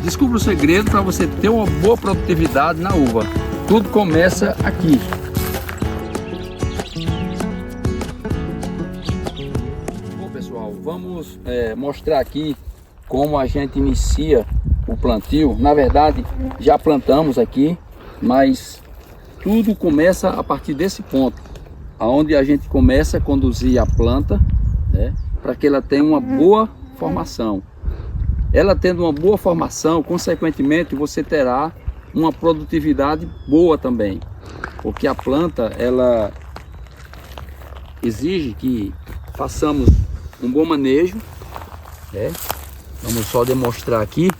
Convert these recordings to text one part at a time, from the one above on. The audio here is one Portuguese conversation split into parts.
Descubra o segredo para você ter uma boa produtividade na uva. Tudo começa aqui. Bom, pessoal, vamos mostrar aqui como a gente inicia o plantio. Na verdade, já plantamos aqui, mas tudo começa a partir desse ponto, aonde a gente começa a conduzir a planta, né, para que ela tenha uma boa formação. Ela tendo uma boa formação, consequentemente, você terá uma produtividade boa também, porque a planta, ela exige que façamos um bom manejo, né? Vamos só demonstrar aqui.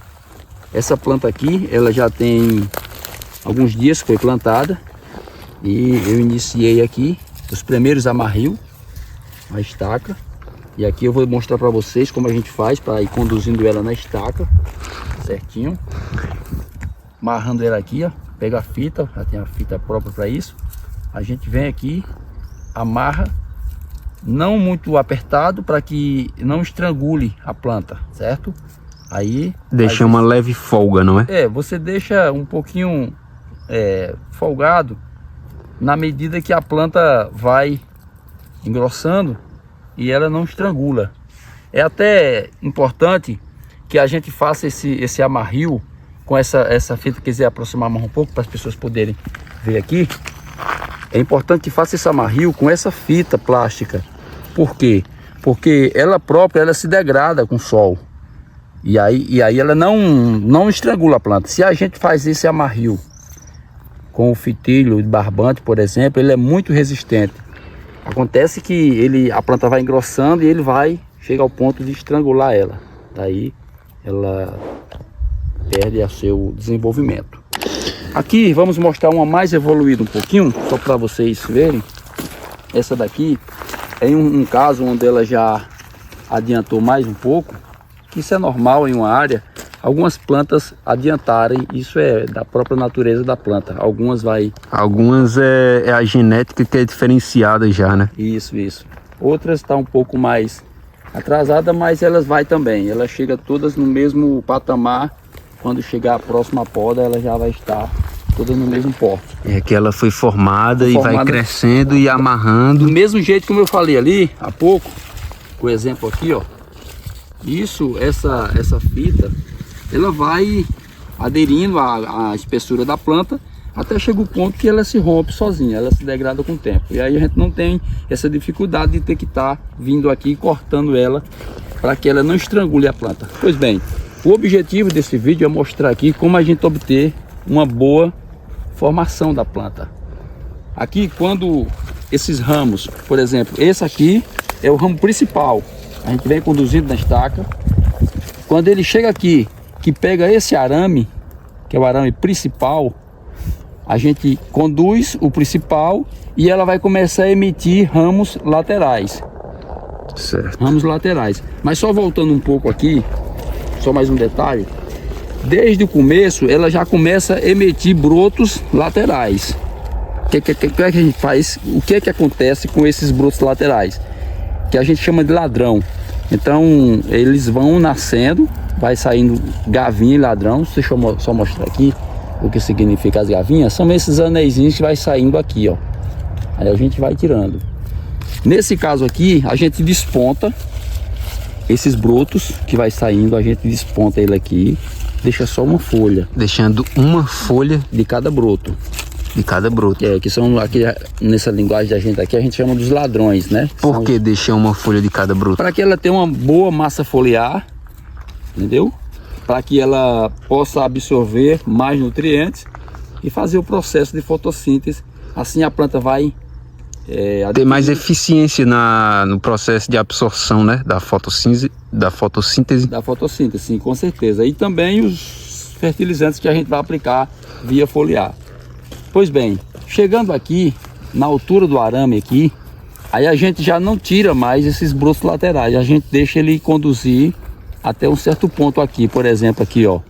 Essa planta aqui, ela já tem alguns dias que foi plantada e eu iniciei aqui os primeiros amarrios, a estaca. E aqui eu vou mostrar para vocês como a gente faz para ir conduzindo ela na estaca, certinho. Amarrando ela aqui, ó. Pega a fita, já tem a fita própria para isso. A gente vem aqui, amarra, não muito apertado para que não estrangule a planta, certo? Aí deixa uma leve folga, não é? Você deixa um pouquinho folgado na medida que a planta vai engrossando e ela não estrangula. É até importante que a gente faça esse amarrio com essa fita. Quiser aproximar mais um pouco para as pessoas poderem ver aqui. É importante que faça esse amarrio com essa fita plástica. Por quê? Porque ela própria, ela se degrada com o sol. E aí ela não estrangula a planta. Se a gente faz esse amarrio com o fitilho de barbante, por exemplo, ele é muito resistente. Acontece que a planta vai engrossando e ele vai chegar ao ponto de estrangular ela. Daí ela perde o seu desenvolvimento. Aqui vamos mostrar uma mais evoluída um pouquinho, só para vocês verem. Essa daqui é um caso onde ela já adiantou mais um pouco. Isso é normal em uma área, algumas plantas adiantarem, isso é da própria natureza da planta. Algumas é a genética que é diferenciada já, né? Isso. Outras estão um pouco mais atrasadas, mas elas vai também. Elas chegam todas no mesmo patamar. Quando chegar a próxima poda, ela já vai estar todas no mesmo porte. É que ela foi formada e vai crescendo e amarrando. Do mesmo jeito como eu falei ali há pouco, o exemplo aqui, ó. Essa fita, ela vai aderindo à espessura da planta até chegar o ponto que ela se rompe sozinha, ela se degrada com o tempo. E aí a gente não tem essa dificuldade de ter que estar vindo aqui e cortando ela para que ela não estrangule a planta. Pois bem, o objetivo desse vídeo é mostrar aqui como a gente obter uma boa formação da planta. Aqui, quando esses ramos, por exemplo, esse aqui é o ramo principal. A gente vem conduzindo na estaca. Quando ele chega aqui, que pega esse arame, que é o arame principal, a gente conduz o principal e ela vai começar a emitir ramos laterais. Certo. Ramos laterais. Mas só voltando um pouco aqui, só mais um detalhe. Desde o começo, ela já começa a emitir brotos laterais. O que a gente faz? O que acontece com esses brotos laterais? Que a gente chama de ladrão. Então eles vão nascendo, vai saindo gavinha e ladrão. Deixa eu só mostrar aqui o que significa as gavinhas. São esses anéisinhos que vai saindo aqui, ó. Aí a gente vai tirando. Nesse caso aqui, a gente desponta esses brotos que vai saindo, a gente desponta ele aqui, deixa só uma folha. Deixando uma folha de cada broto. De cada broto. Que são aqui, nessa linguagem da gente aqui, a gente chama dos ladrões, né? Por que deixar uma folha de cada broto? Para que ela tenha uma boa massa foliar, entendeu? Para que ela possa absorver mais nutrientes e fazer o processo de fotossíntese. Assim a planta vai ter mais eficiência no processo de absorção, né? Da fotossíntese. Da fotossíntese, sim, com certeza. E também os fertilizantes que a gente vai aplicar via foliar. Pois bem, chegando aqui na altura do arame aqui, aí a gente já não tira mais esses brotos laterais, a gente deixa ele conduzir até um certo ponto aqui, por exemplo, aqui, ó.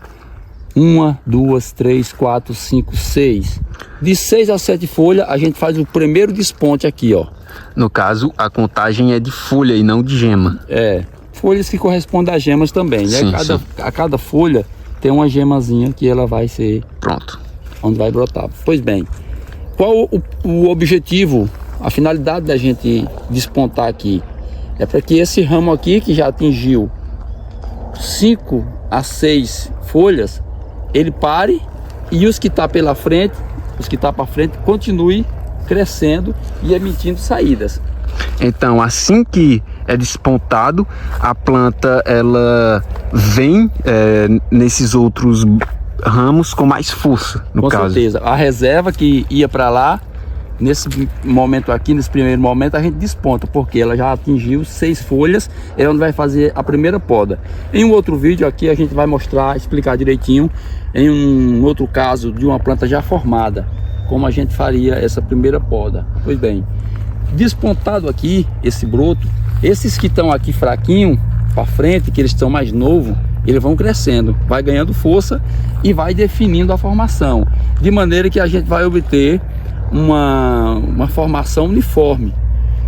1, 2, 3, 4, 5, 6. De 6 a 7 folhas, a gente faz o primeiro desponte aqui, ó. No caso, a contagem é de folha e não de gema. Folhas que correspondem a gemas também, né? Sim, a cada folha tem uma gemazinha que ela vai ser... Pronto. Onde vai brotar. Pois bem, qual o objetivo, a finalidade da gente despontar aqui? É para que esse ramo aqui, que já atingiu 5 a 6 folhas, ele pare e os que tá pela frente, os que tá para frente, continue crescendo e emitindo saídas. Então, assim que é despontado, a planta ela vem nesses outros ramos com mais força, no caso. Com certeza. A reserva que ia para lá, nesse momento aqui, nesse primeiro momento, a gente desponta, porque ela já atingiu 6 folhas, é onde vai fazer a primeira poda. Em um outro vídeo aqui a gente vai mostrar, explicar direitinho, em um outro caso de uma planta já formada, como a gente faria essa primeira poda. Pois bem, despontado aqui, esse broto, esses que estão aqui fraquinho para frente, que eles estão mais novos, eles vão crescendo, vai ganhando força e vai definindo a formação, de maneira que a gente vai obter uma formação uniforme,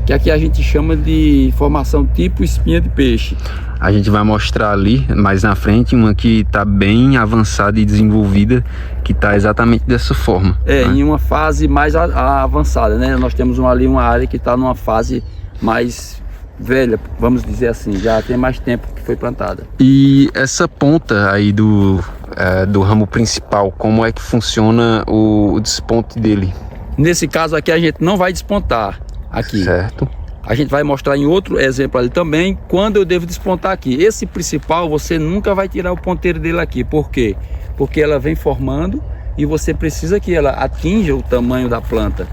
que aqui a gente chama de formação tipo espinha de peixe. A gente vai mostrar ali mais na frente uma que está bem avançada e desenvolvida, que está exatamente dessa forma. Né? Em uma fase mais avançada, né? Nós temos ali uma área que está numa fase mais velha, vamos dizer assim, já tem mais tempo que foi plantada. E essa ponta aí do ramo principal, como é que funciona o desponte dele? Nesse caso aqui a gente não vai despontar aqui. Certo. A gente vai mostrar em outro exemplo ali também quando eu devo despontar aqui. Esse principal você nunca vai tirar o ponteiro dele aqui. Por quê? Porque ela vem formando e você precisa que ela atinja o tamanho da planta.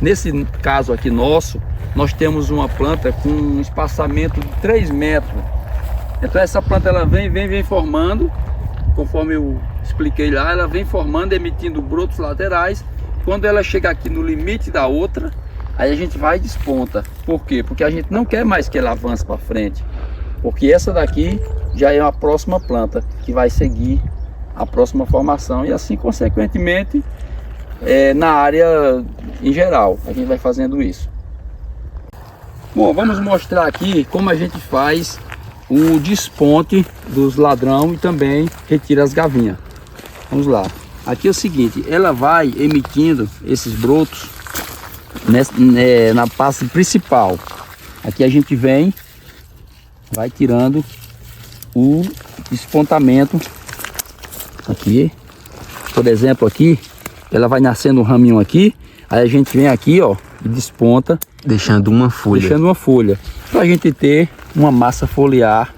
Nesse caso aqui nosso, nós temos uma planta com um espaçamento de 3 metros. Então essa planta ela vem formando, conforme eu expliquei lá, ela vem formando, emitindo brotos laterais. Quando ela chega aqui no limite da outra, aí a gente vai e desponta. Por quê? Porque a gente não quer mais que ela avance para frente. Porque essa daqui já é a próxima planta que vai seguir a próxima formação. E assim, consequentemente, na área em geral, a gente vai fazendo isso. Bom, vamos mostrar aqui como a gente faz o desponte dos ladrão e também retira as gavinhas. Vamos lá. Aqui é o seguinte, ela vai emitindo esses brotos na parte principal. Aqui a gente vai tirando o despontamento. Aqui, por exemplo, aqui, ela vai nascendo um raminho aqui, aí a gente vem aqui, ó, e desponta. Deixando uma folha. Para a gente ter uma massa foliar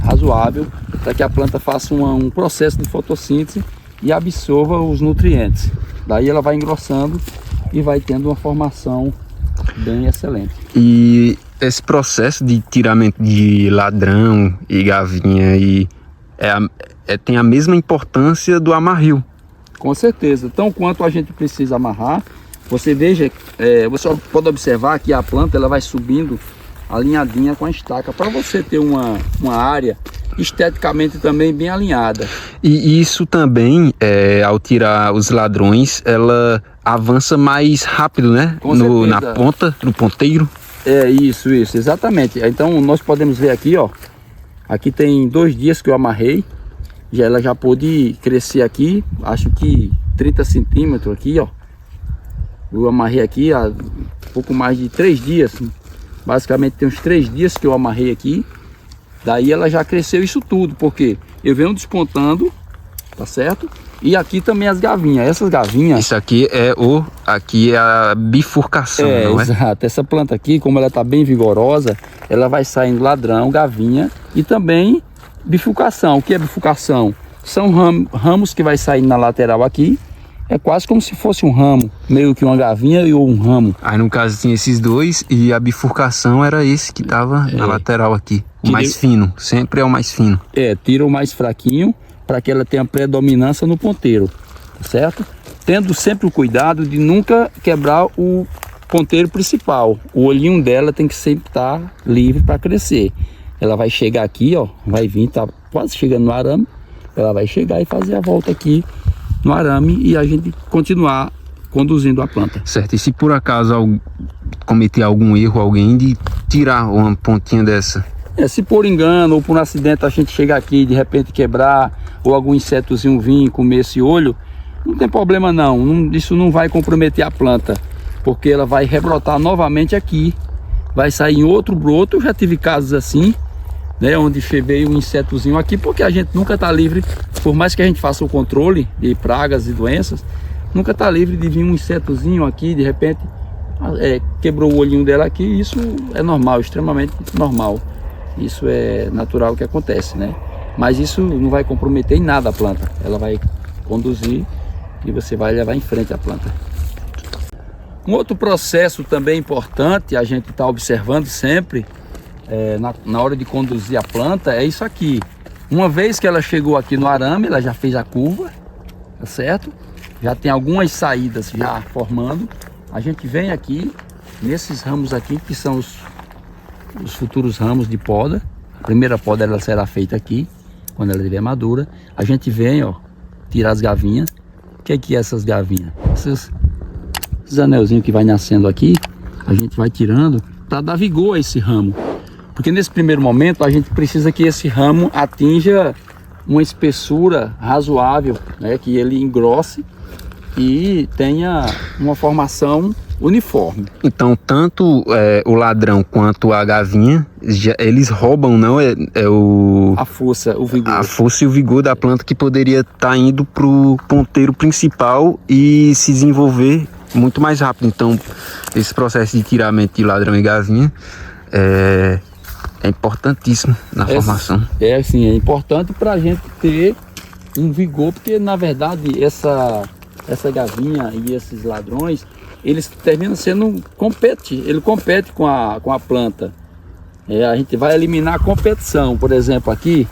razoável, para que a planta faça um processo de fotossíntese e absorva os nutrientes. Daí ela vai engrossando e vai tendo uma formação bem excelente. E esse processo de tiramento de ladrão e gavinha tem a mesma importância do amarrio? Com certeza. Então, quanto a gente precisa amarrar, você veja, você pode observar que a planta ela vai subindo alinhadinha com a estaca, para você ter uma área esteticamente também bem alinhada. E isso também, ao tirar os ladrões, ela avança mais rápido, né? Na ponta, no ponteiro. Isso, exatamente. Então nós podemos ver aqui, ó. Aqui tem 2 dias que eu amarrei. Ela já pôde crescer aqui, acho que 30 centímetros aqui, ó. Eu amarrei aqui há pouco mais de 3 dias. Basicamente tem uns 3 dias que eu amarrei aqui. Daí ela já cresceu isso tudo, porque eu venho despontando, tá certo? E aqui também as gavinhas. Essas gavinhas... Isso aqui aqui é a bifurcação, não é? Exato. Essa planta aqui, como ela tá bem vigorosa, ela vai saindo ladrão, gavinha e também bifurcação. O que é bifurcação? São ramos que vai saindo na lateral aqui. É quase como se fosse um ramo, meio que uma gavinha e um ramo. Aí no caso tinha esses dois e a bifurcação era esse que tava na lateral aqui. O mais fino, sempre é o mais fino. Tira o mais fraquinho para que ela tenha predominância no ponteiro, certo? Tendo sempre o cuidado de nunca quebrar o ponteiro principal. O olhinho dela tem que sempre estar livre para crescer. Ela vai chegar aqui, ó, vai vir, tá quase chegando no arame. Ela vai chegar e fazer a volta aqui no arame e a gente continuar conduzindo a planta. Certo, e se por acaso cometer algum erro alguém de tirar uma pontinha dessa? Se por engano ou por um acidente a gente chegar aqui e de repente quebrar, ou algum insetozinho vir comer esse olho, não tem problema não, isso não vai comprometer a planta, porque ela vai rebrotar novamente aqui, vai sair em outro broto. Eu já tive casos assim, né, onde veio um insetozinho aqui, porque a gente nunca está livre, por mais que a gente faça o controle de pragas e doenças, nunca está livre de vir um insetozinho aqui, de repente quebrou o olhinho dela aqui. Isso é normal, extremamente normal, isso é natural que acontece, né? Mas isso não vai comprometer em nada a planta, ela vai conduzir e você vai levar em frente a planta. Um outro processo também importante, a gente está observando sempre, na hora de conduzir a planta, é isso aqui. Uma vez que ela chegou aqui no arame, ela já fez a curva, tá certo? Já tem algumas saídas já formando. A gente vem aqui, nesses ramos aqui, que são os futuros ramos de poda. A primeira poda ela será feita aqui, quando ela estiver madura. A gente vem, ó, tirar as gavinhas. O que é essas gavinhas? Esses anelzinhos que vai nascendo aqui, a gente vai tirando para dar vigor a esse ramo. Porque nesse primeiro momento a gente precisa que esse ramo atinja uma espessura razoável, né, que ele engrosse e tenha uma formação uniforme. Então, tanto o ladrão quanto a gavinha, eles roubam, não? A força, o vigor. A força e o vigor da planta, que poderia estar indo para o ponteiro principal e se desenvolver muito mais rápido. Então, esse processo de tiramento de ladrão e gavinha é importantíssimo na formação. Assim, é importante para a gente ter um vigor, porque na verdade essa gavinha e esses ladrões, eles terminam sendo ele compete com a planta. A gente vai eliminar a competição. Por exemplo, aqui,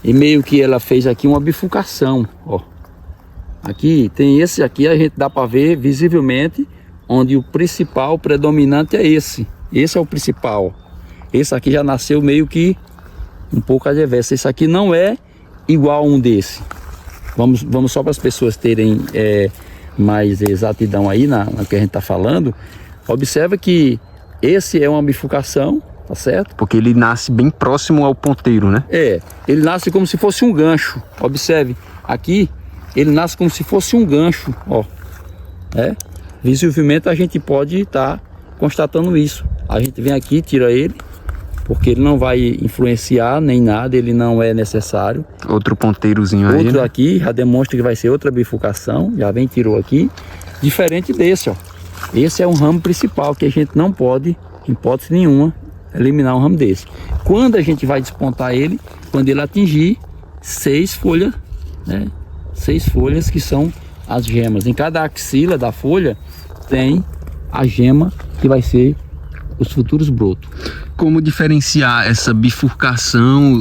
e meio que ela fez aqui uma bifurcação, ó. Aqui tem esse aqui, a gente dá para ver visivelmente onde o principal predominante é esse. Esse é o principal. Esse aqui já nasceu meio que um pouco adverso. Esse aqui não é igual a um desse. Vamos só para as pessoas terem mais exatidão aí na que a gente está falando. Observa que esse é uma bifurcação, tá certo? Porque ele nasce bem próximo ao ponteiro, né? Ele nasce como se fosse um gancho. Observe, aqui ele nasce como se fosse um gancho, ó. Visivelmente a gente pode estar constatando isso. A gente vem aqui, tira ele, porque ele não vai influenciar nem nada, ele não é necessário. Outro ponteirozinho aí, outro né? Aqui já demonstra que vai ser outra bifurcação, já vem, tirou aqui. Diferente desse, ó. Esse é um ramo principal que a gente não pode, em hipótese nenhuma, eliminar um ramo desse. Quando a gente vai despontar ele, quando ele atingir 6 folhas, né? 6 folhas que são as gemas. Em cada axila da folha tem a gema que vai ser os futuros brotos. Como diferenciar essa bifurcação,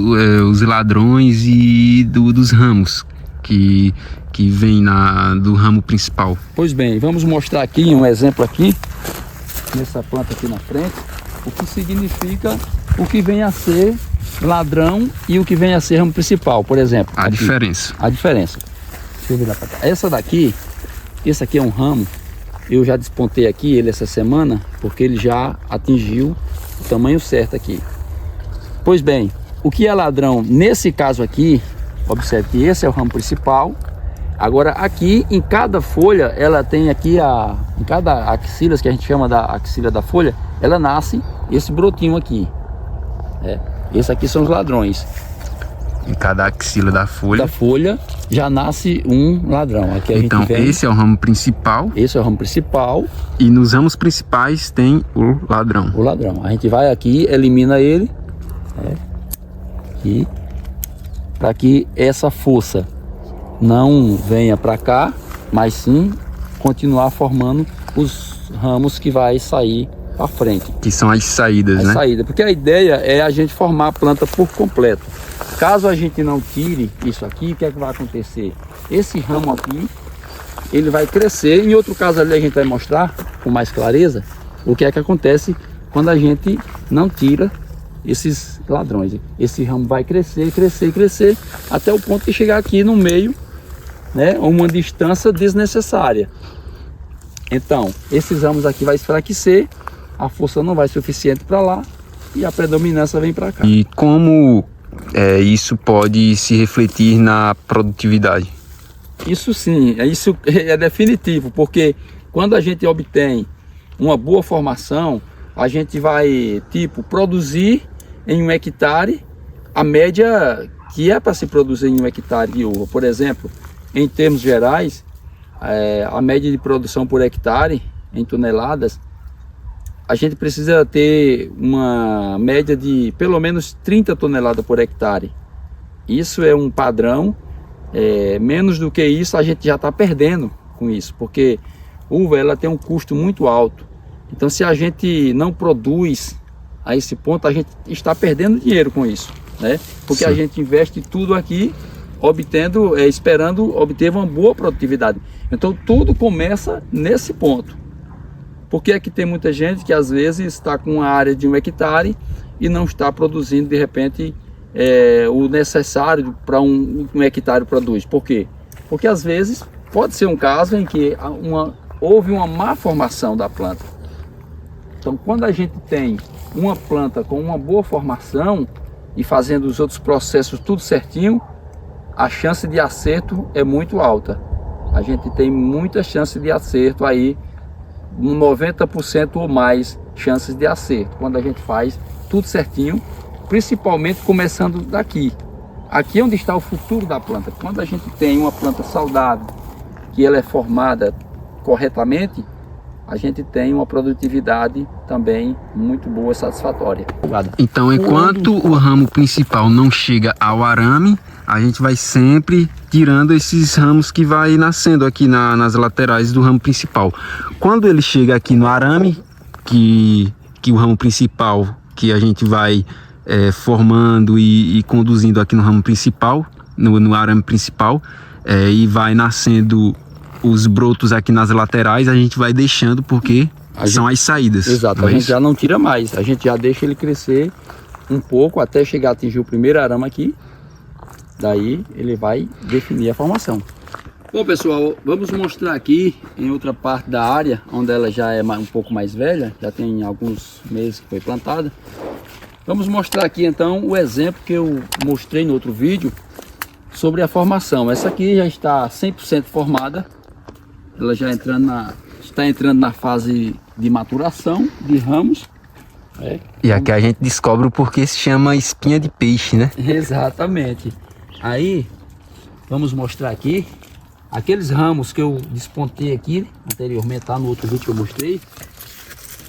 os ladrões e dos ramos que vem do ramo principal? Pois bem, vamos mostrar aqui um exemplo aqui, nessa planta aqui na frente, o que significa o que vem a ser ladrão e o que vem a ser ramo principal, por exemplo. A diferença. A diferença. Deixa eu virar pra cá. Esse aqui é um ramo, eu já despontei aqui ele essa semana, porque ele já atingiu o tamanho certo aqui. Pois bem, o que é ladrão nesse caso aqui, observe que esse é o ramo principal. Agora aqui em cada folha, ela tem aqui em cada axila, que a gente chama da axila da folha, ela nasce esse brotinho aqui. Esse aqui são os ladrões. Em cada axila da folha já nasce um ladrão. Aqui então esse é o ramo principal. Esse é o ramo principal. E nos ramos principais tem o ladrão. O ladrão. A gente vai aqui, elimina ele. Aqui. Para que essa força não venha para cá, mas sim continuar formando os ramos que vai sair para frente. Que são as saídas, né? Porque a ideia é a gente formar a planta por completo. Caso a gente não tire isso aqui, o que é que vai acontecer? Esse ramo aqui, ele vai crescer. Em outro caso ali a gente vai mostrar com mais clareza o que é que acontece quando a gente não tira esses ladrões. Esse ramo vai crescer, crescer, crescer, até o ponto de chegar aqui no meio, né, uma distância desnecessária. Então, esses ramos aqui vai enfraquecer, a força não vai suficiente para lá, e a predominância vem para cá. E como isso pode se refletir na produtividade? Isso sim, isso é definitivo, porque quando a gente obtém uma boa formação, a gente vai, produzir em 1 hectare a média que é para se produzir em 1 hectare de uva. Por exemplo, em termos gerais, a média de produção por hectare, em toneladas, a gente precisa ter uma média de pelo menos 30 toneladas por hectare. Isso é um padrão. Menos do que isso a gente já está perdendo com isso, porque uva ela tem um custo muito alto. Então se a gente não produz a esse ponto, a gente está perdendo dinheiro com isso, né? Porque sim, a gente investe tudo aqui esperando obter uma boa produtividade. Então tudo começa nesse ponto. Porque é que tem muita gente que às vezes está com uma área de 1 hectare e não está produzindo de repente o necessário para um hectare produz. Por quê? Porque às vezes pode ser um caso em que houve uma má formação da planta. Então quando a gente tem uma planta com uma boa formação e fazendo os outros processos tudo certinho, a chance de acerto é muito alta. A gente tem muita chance de acerto aí, 90% ou mais chances de acerto, quando a gente faz tudo certinho, principalmente começando daqui. Aqui é onde está o futuro da planta. Quando a gente tem uma planta saudável, que ela é formada corretamente, a gente tem uma produtividade também muito boa, satisfatória. Então, enquanto o ramo principal não chega ao arame, a gente vai sempre tirando esses ramos que vai nascendo aqui nas laterais do ramo principal. Quando ele chega aqui no arame, que o ramo principal que a gente vai formando e conduzindo aqui no ramo principal, no arame principal, e vai nascendo os brotos aqui nas laterais, a gente vai deixando porque são as saídas. Exato, a gente já não tira mais, a gente já deixa ele crescer um pouco até chegar a atingir o primeiro arame aqui, daí ele vai definir a formação. Bom pessoal, vamos mostrar aqui em outra parte da área, onde ela já é um pouco mais velha, já tem alguns meses que foi plantada. Vamos mostrar aqui então o exemplo que eu mostrei no outro vídeo sobre a formação. Essa aqui já está 100% formada, ela já está entrando na fase de maturação de ramos. E aqui a gente descobre o porquê se chama espinha de peixe, né? Exatamente. Aí, vamos mostrar aqui, aqueles ramos que eu despontei aqui anteriormente, tá? No outro vídeo que eu mostrei,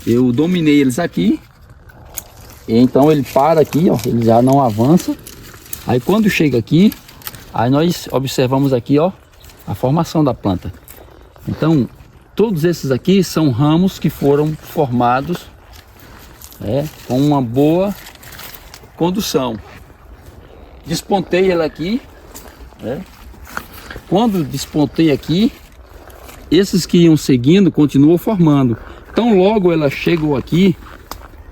eu dominei eles aqui, e então ele para aqui, ó, ele já não avança. Aí quando chega aqui, aí nós observamos aqui, ó, a formação da planta. Então, todos esses aqui são ramos que foram formados com uma boa condução. Despontei ele aqui, quando despontei aqui, esses que iam seguindo continuam formando. Então logo ela chegou aqui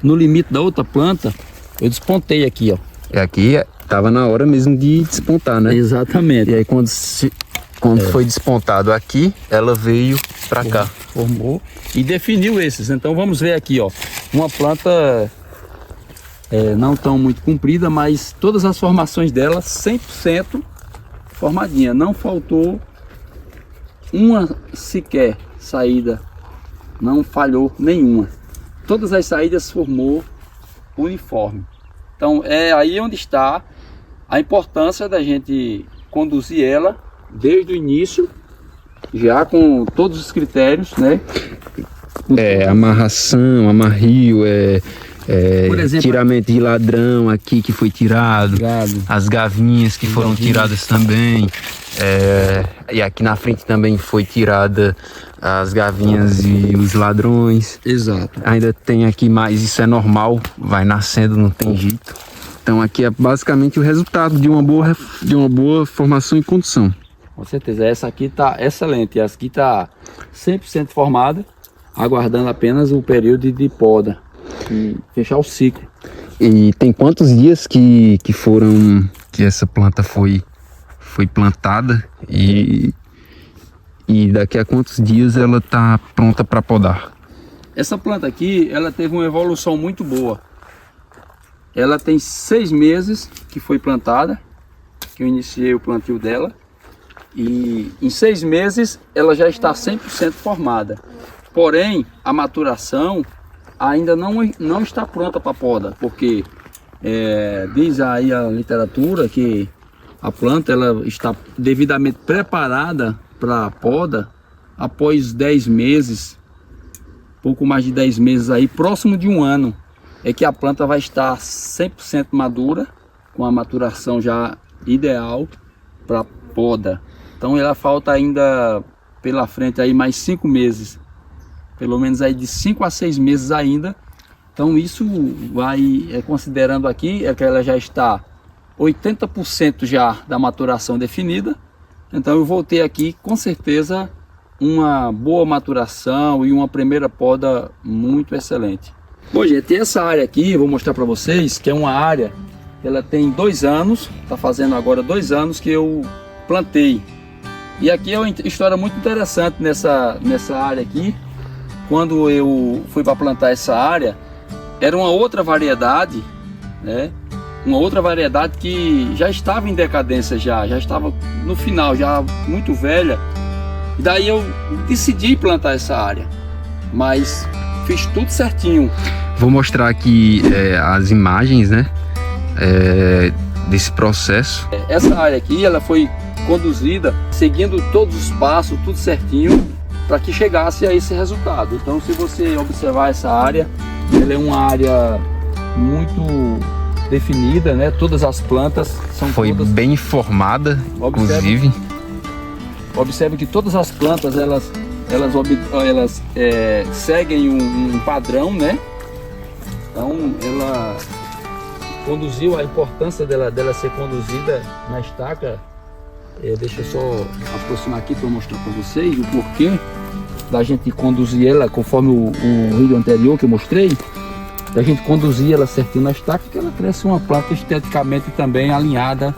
no limite da outra planta, eu despontei aqui, ó. Aqui estava na hora mesmo de despontar, né? Exatamente. E aí quando foi despontado aqui, ela veio para cá. Formou e definiu esses. Então vamos ver aqui, ó, uma planta não tão muito comprida, mas todas as formações dela 100% formadinha, não faltou uma sequer saída, não falhou nenhuma, todas as saídas formou uniforme. Então é aí onde está a importância da gente conduzir ela desde o início, já com todos os critérios, né? Amarração, amarrio, por exemplo, tiramento de ladrão aqui que foi tirado, as gavinhas que foram tiradas também, e aqui na frente também foi tirada as gavinhas e os ladrões. Exato. Ainda tem aqui mais, isso é normal, vai nascendo, não tem jeito. Então aqui é basicamente o resultado de uma boa formação e condução. Com certeza, essa aqui está excelente, essa aqui está 100% formada, aguardando apenas o período de poda e fechar o ciclo. E tem quantos dias que essa planta foi plantada e daqui a quantos dias ela está pronta para podar? Essa planta aqui, ela teve uma evolução muito boa. ela tem 6 meses que foi plantada, que eu iniciei o plantio dela. E em 6 meses ela já está 100% formada. Porém, a maturação ainda não está pronta para poda, porque diz aí a literatura que a planta ela está devidamente preparada para poda após 10 meses, pouco mais de 10 meses aí, próximo de 1 ano, é que a planta vai estar 100% madura, com a maturação já ideal para poda. Então ela falta ainda pela frente aí mais 5 meses, pelo menos aí de 5 a 6 meses ainda. Então isso vai, considerando aqui, que ela já está 80% já da maturação definida. Então eu vou ter aqui com certeza uma boa maturação e uma primeira poda muito excelente. Bom, gente, essa área aqui, vou mostrar para vocês que é uma área, ela tem 2 anos, está fazendo agora 2 anos que eu plantei. E aqui é uma história muito interessante nessa área aqui. Quando eu fui para plantar essa área, era uma outra variedade, né? Uma outra variedade que já estava em decadência, já estava no final, já muito velha. E daí eu decidi plantar essa área, mas fiz tudo certinho. Vou mostrar aqui as imagens, né, desse processo. Essa área aqui, ela foi conduzida seguindo todos os passos, tudo certinho, para que chegasse a esse resultado. Então, se você observar essa área, ela é uma área muito definida, né? Todas as plantas são todas bem formada, inclusive. Observe que todas as plantas elas seguem um padrão, né? Então ela conduziu, a importância dela ser conduzida na estaca. Deixa eu só aproximar aqui para mostrar para vocês o porquê da gente conduzir ela, conforme o vídeo anterior que eu mostrei, da gente conduzir ela certinho na estaca, que ela cresce uma planta esteticamente também alinhada.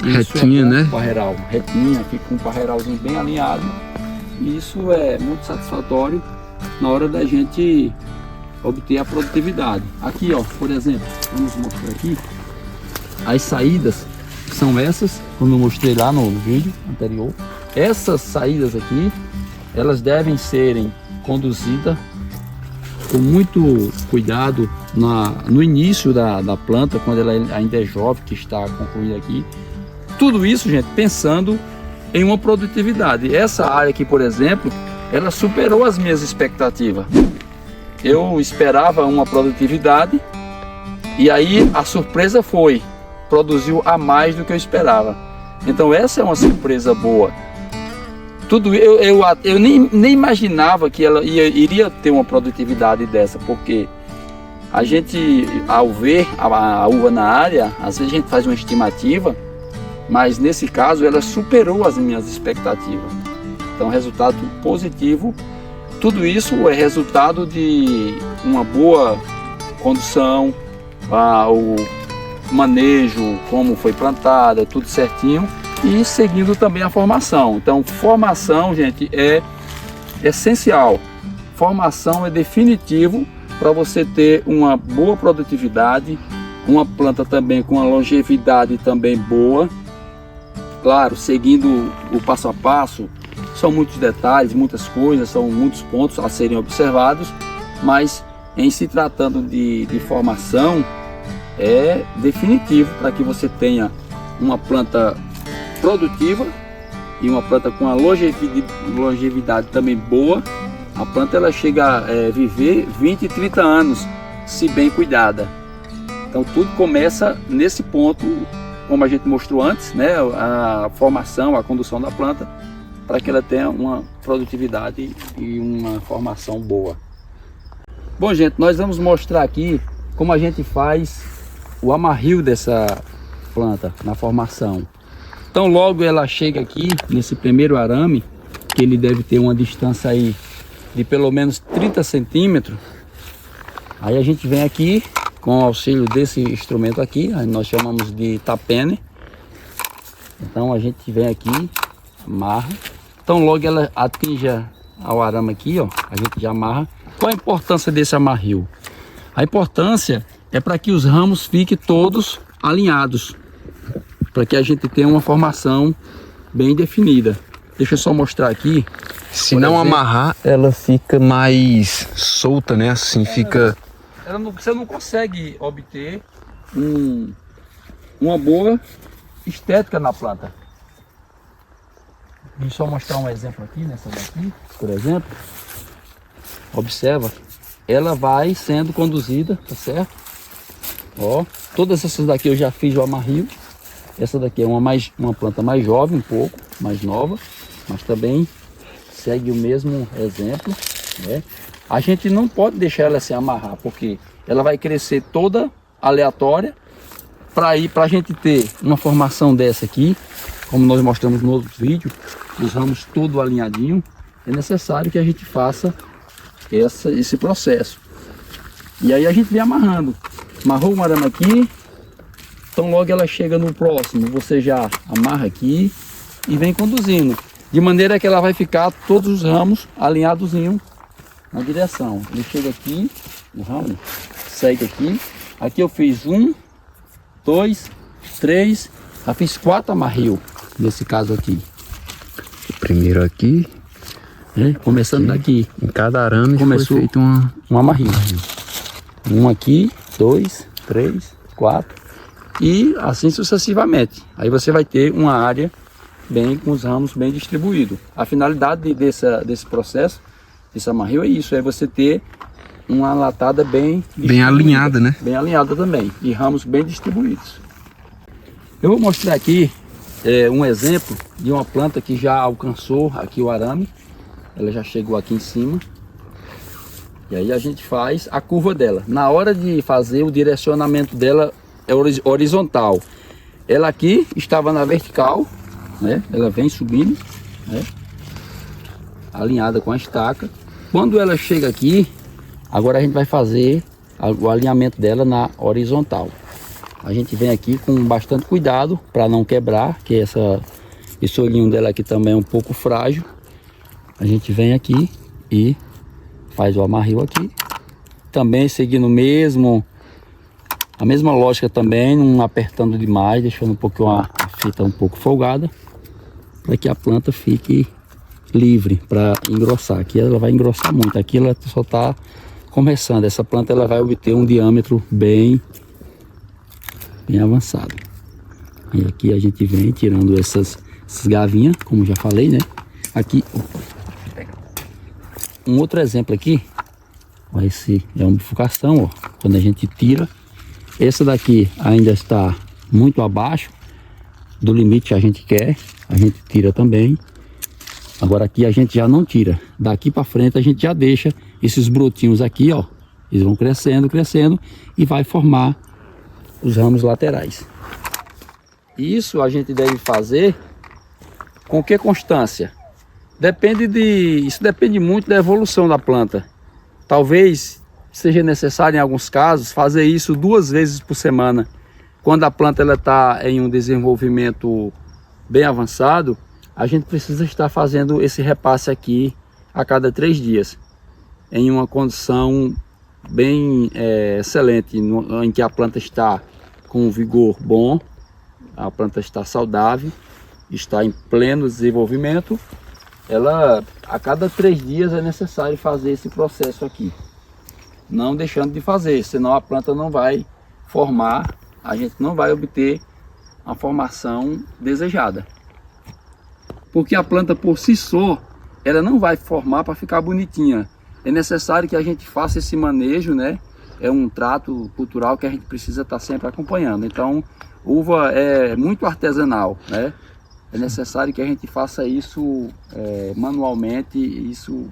Retinha, né? Parreiral, retinha, fica com um parreiralzinho bem alinhado. E isso é muito satisfatório na hora da gente obter a produtividade. Aqui, ó, por exemplo, vamos mostrar aqui as saídas. São essas, como eu mostrei lá no vídeo anterior. Essas saídas aqui, elas devem serem conduzidas com muito cuidado no início da planta, quando ela ainda é jovem, que está concluída aqui. Tudo isso, gente, pensando em uma produtividade. Essa área aqui, por exemplo, ela superou as minhas expectativas. Eu esperava uma produtividade e aí a surpresa produziu a mais do que eu esperava. Então essa é uma surpresa boa. Eu nem imaginava que ela iria ter uma produtividade dessa, porque a gente, ao ver a uva na área, às vezes a gente faz uma estimativa, mas nesse caso ela superou as minhas expectativas. Então resultado positivo. Tudo isso é resultado de uma boa condução, o manejo, como foi plantada, tudo certinho, e seguindo também a formação. Então formação, gente, é essencial. Formação é definitivo para você ter uma boa produtividade, uma planta também com uma longevidade também boa. Claro, seguindo o passo a passo, são muitos detalhes, muitas coisas, são muitos pontos a serem observados, mas em se tratando de formação, é definitivo para que você tenha uma planta produtiva e uma planta com uma longevidade também boa. A planta ela chega a viver 20 e 30 anos, se bem cuidada. Então tudo começa nesse ponto, como a gente mostrou antes, né? A formação, a condução da planta, para que ela tenha uma produtividade e uma formação boa. Bom, gente, nós vamos mostrar aqui como a gente faz o amarrio dessa planta na formação. Então logo ela chega aqui nesse primeiro arame, que ele deve ter uma distância aí de pelo menos 30 centímetros. Aí a gente vem aqui com o auxílio desse instrumento aqui, nós chamamos de tapene. Então a gente vem aqui, amarra. Então logo ela atinja ao arame aqui, ó, a gente já amarra. Qual a importância desse amarrio? A importância é para que os ramos fiquem todos alinhados, para que a gente tenha uma formação bem definida. Deixa eu só mostrar aqui. Se não amarrar, ela fica mais solta, né? Assim fica... Você não consegue obter uma boa estética na planta. Deixa eu só mostrar um exemplo aqui, nessa daqui, por exemplo. Observa, ela vai sendo conduzida, tá certo? Ó, todas essas daqui eu já fiz o amarrio. Essa daqui é uma planta mais jovem, um pouco mais nova, mas também segue o mesmo exemplo, né? A gente não pode deixar ela se amarrar, porque ela vai crescer toda aleatória. Para a gente ter uma formação dessa aqui, como nós mostramos no outro vídeo, os ramos todo alinhadinho, é necessário que a gente faça esse processo. E aí a gente vem amarrando. Amarrou o arame aqui, então logo ela chega no próximo, você já amarra aqui e vem conduzindo. De maneira que ela vai ficar todos os ramos alinhadozinho na direção. Ele chega aqui, o ramo segue aqui. Aqui eu fiz 1, 2, 3, já fiz 4 amarrios nesse caso aqui. O primeiro aqui. Começando daqui. Em cada arame começou foi feito um amarrinho. Um aqui, 2, 3, 4 e assim sucessivamente. Aí você vai ter uma área com os ramos bem distribuídos. A finalidade desse processo, desse amarrio é isso, é você ter uma latada bem alinhada, né? Bem alinhada também, e ramos bem distribuídos. Eu vou mostrar aqui um exemplo de uma planta que já alcançou aqui o arame. Ela já chegou aqui em cima. E aí a gente faz a curva dela. Na hora de fazer o direcionamento dela é horizontal. Ela aqui estava na vertical, né? Ela vem subindo, né? Alinhada com a estaca. Quando ela chega aqui, agora a gente vai fazer o alinhamento dela na horizontal. A gente vem aqui com bastante cuidado para não quebrar, que esse olhinho dela aqui também é um pouco frágil. A gente vem aqui e faz o amarrio aqui. Também seguindo a mesma lógica também, não apertando demais, deixando um pouquinho a fita um pouco folgada, para que a planta fique livre para engrossar. Aqui ela vai engrossar muito, aqui ela só está começando. Essa planta ela vai obter um diâmetro bem avançado. E aqui a gente vem tirando essas gavinhas, como já falei, né? Aqui, um outro exemplo aqui, esse é uma bifurcação, ó. Quando a gente tira, essa daqui ainda está muito abaixo do limite que a gente quer, a gente tira também. Agora aqui a gente já não tira, daqui para frente a gente já deixa esses brotinhos aqui, ó, eles vão crescendo, crescendo e vai formar os ramos laterais. Isso a gente deve fazer com que constância? Isso depende muito da evolução da planta. Talvez seja necessário em alguns casos fazer isso 2 vezes por semana. Quando a planta está em um desenvolvimento bem avançado, a gente precisa estar fazendo esse repasse aqui a cada 3 dias, em uma condição bem excelente, em que a planta está com um vigor bom, a planta está saudável, está em pleno desenvolvimento. A cada 3 dias é necessário fazer esse processo aqui, não deixando de fazer, senão a planta não vai formar, a gente não vai obter a formação desejada. Porque a planta por si só, ela não vai formar para ficar bonitinha. É necessário que a gente faça esse manejo, né? É um trato cultural que a gente precisa estar sempre acompanhando. Então, uva é muito artesanal, né? É necessário que a gente faça isso manualmente, isso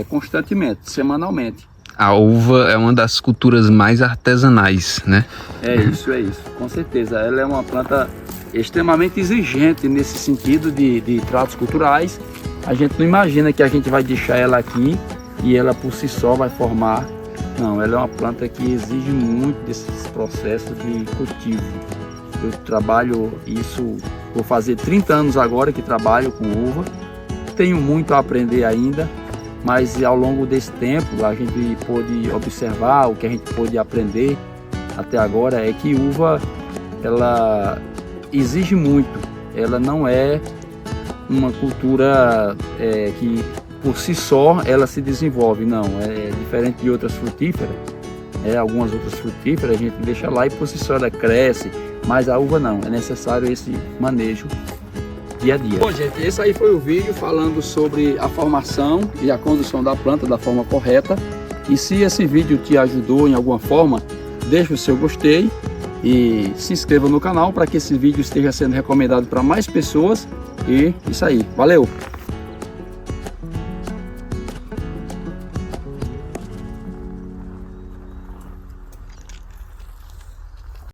constantemente, semanalmente. A uva é uma das culturas mais artesanais, né? É isso, com certeza. Ela é uma planta extremamente exigente nesse sentido de tratos culturais. A gente não imagina que a gente vai deixar ela aqui e ela por si só vai formar. Não, ela é uma planta que exige muito desses processos de cultivo. Eu trabalho isso, vou fazer 30 anos agora que trabalho com uva. Tenho muito a aprender ainda, mas ao longo desse tempo a gente pôde observar o que a gente pôde aprender até agora é que uva, ela exige muito, ela não é uma cultura que por si só ela se desenvolve, não, é diferente de outras frutíferas, algumas outras frutíferas a gente deixa lá e por si só ela cresce, mas a uva não, é necessário esse manejo dia a dia. Bom, gente, esse aí foi o vídeo falando sobre a formação e a condução da planta da forma correta. E se esse vídeo te ajudou em alguma forma, deixa o seu gostei e se inscreva no canal para que esse vídeo esteja sendo recomendado para mais pessoas. E isso aí, valeu!